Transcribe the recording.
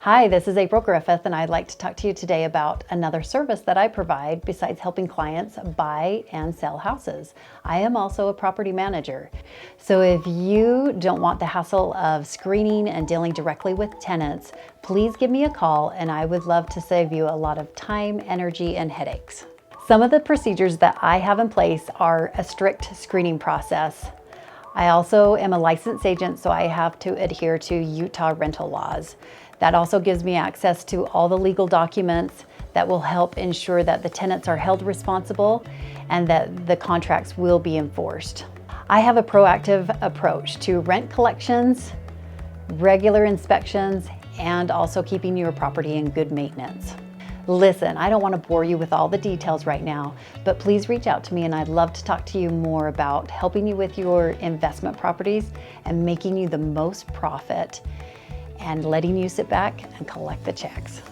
Hi, this is April Griffith, and I'd like to talk to you today about another service that I provide besides helping clients buy and sell houses. I am also a property manager. So if you don't want the hassle of screening and dealing directly with tenants, please give me a call and I would love to save you a lot of time, energy, and headaches. Some of the procedures that I have in place are a strict screening process. I also am a licensed agent, so I have to adhere to Utah rental laws. That also gives me access to all the legal documents that will help ensure that the tenants are held responsible and that the contracts will be enforced. I have a proactive approach to rent collections, regular inspections, and also keeping your property in good maintenance. Listen, I don't want to bore you with all the details right now, but please reach out to me and I'd love to talk to you more about helping you with your investment properties and making you the most profit and letting you sit back and collect the checks.